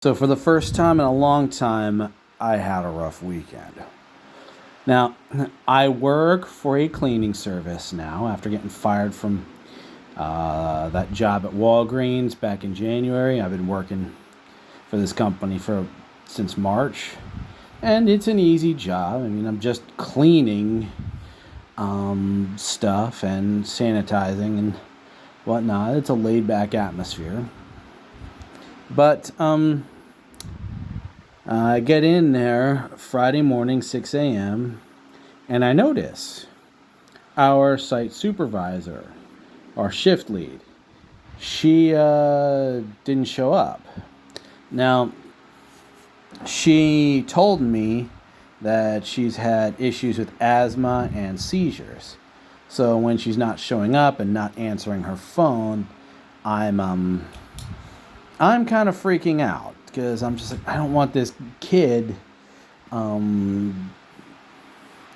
So, for the first time in a long time, I had a rough weekend. Now, I work for a cleaning service now after getting fired from that job at Walgreens back in January. I've been working for this company since March, and it's an easy job. I mean, I'm just cleaning stuff and sanitizing and whatnot. It's a laid back atmosphere. But I get in there Friday morning, 6 a.m., and I notice our site supervisor, our shift lead, she didn't show up. Now, she told me that she's had issues with asthma and seizures. So when she's not showing up and not answering her phone, I'm kind of freaking out because I'm just like, I don't want this kid to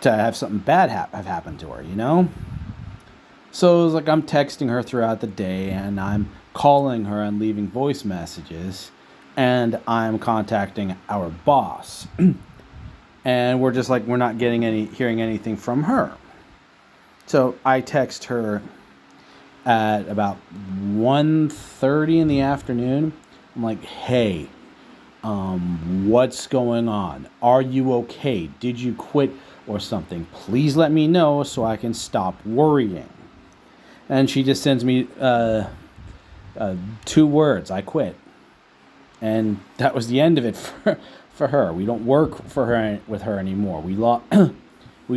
have something bad have happened to her, you know? So it was like I'm texting her throughout the day and I'm calling her and leaving voice messages and I'm contacting our boss. And we're just like, we're not hearing anything from her. So I text her at about 1:30 in the afternoon. I'm like, hey, what's going on? Are you okay? Did you quit or something? Please let me know so I can stop worrying. And she just sends me 2 words: I quit. And that was the end of it for her. We don't work with her anymore. We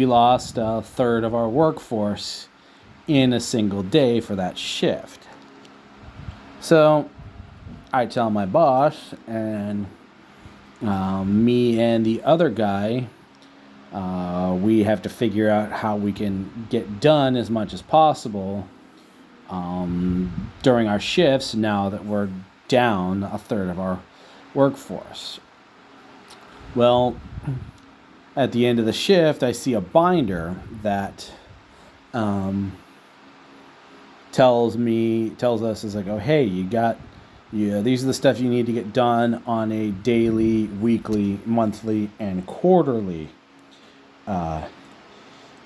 lost a third of our workforce in a single day for that shift. So I tell my boss, and me and the other guy, we have to figure out how we can get done as much as possible during our shifts now that we're down a third of our workforce. Well, at the end of the shift, I see a binder that tells us, is like, oh, hey, these are the stuff you need to get done on a daily, weekly, monthly, and quarterly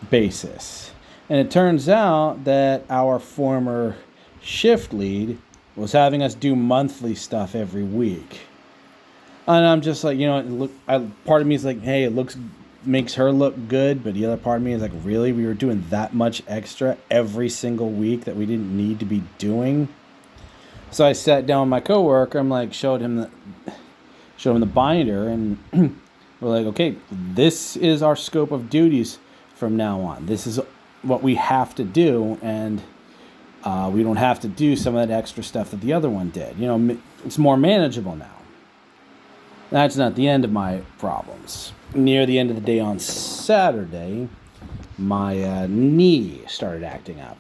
basis. And it turns out that our former shift lead was having us do monthly stuff every week. And I'm just like, part of me is like, hey, makes her look good, but the other part of me is like, really, we were doing that much extra every single week that we didn't need to be doing? So I sat down with my coworker. I'm like, showed him the binder, and we're like, okay, this is our scope of duties from now on. This is what we have to do, and we don't have to do some of that extra stuff that the other one did. It's more manageable now. That's not the end of my problems. Near the end of the day on Saturday, my knee started acting up.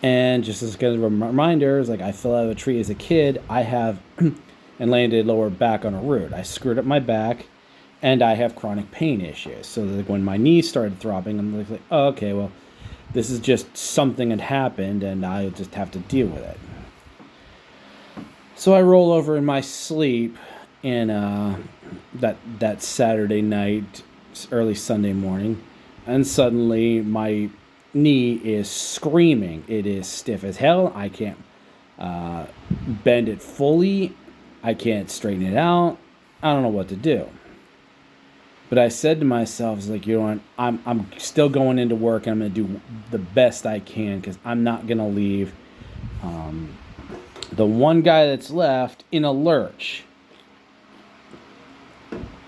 And just as kind of a reminder, it's like I fell out of a tree as a kid. I have and landed lower back on a root. I screwed up my back, and I have chronic pain issues. So like when my knee started throbbing, I'm like, oh, okay, well, this is just something had happened, and I just have to deal with it. So I roll over in my sleep in that Saturday night, early Sunday morning, and suddenly my knee is screaming. It is stiff as hell. I can't bend it fully. I can't straighten it out. I don't know what to do. But I said to myself, like, I'm still going into work, and I'm going to do the best I can because I'm not going to leave the one guy that's left in a lurch.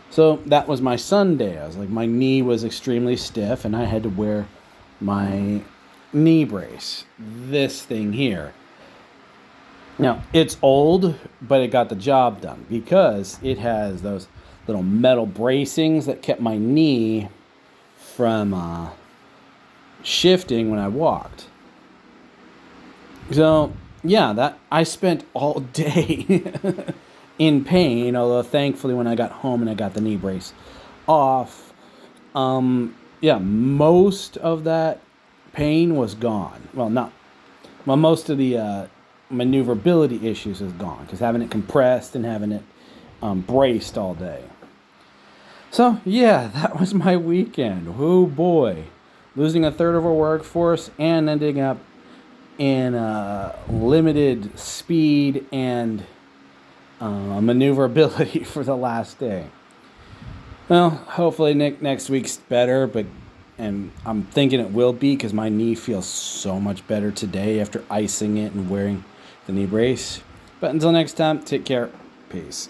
So that was my Sunday. I was like, my knee was extremely stiff, and I had to wear my knee brace. This thing here. Now, it's old, but it got the job done because it has those little metal bracings that kept my knee from shifting when I walked. So, yeah, that I spent all day in pain, although thankfully when I got home and I got the knee brace off, most of that pain was gone. Most of the maneuverability issues is gone because having it compressed and having it braced all day. So, yeah, that was my weekend. Oh, boy. Losing a third of our workforce and ending up in limited speed and maneuverability for the last day. Well, hopefully next week's better, and I'm thinking it will be because my knee feels so much better today after icing it and wearing the knee brace. But until next time, take care. Peace.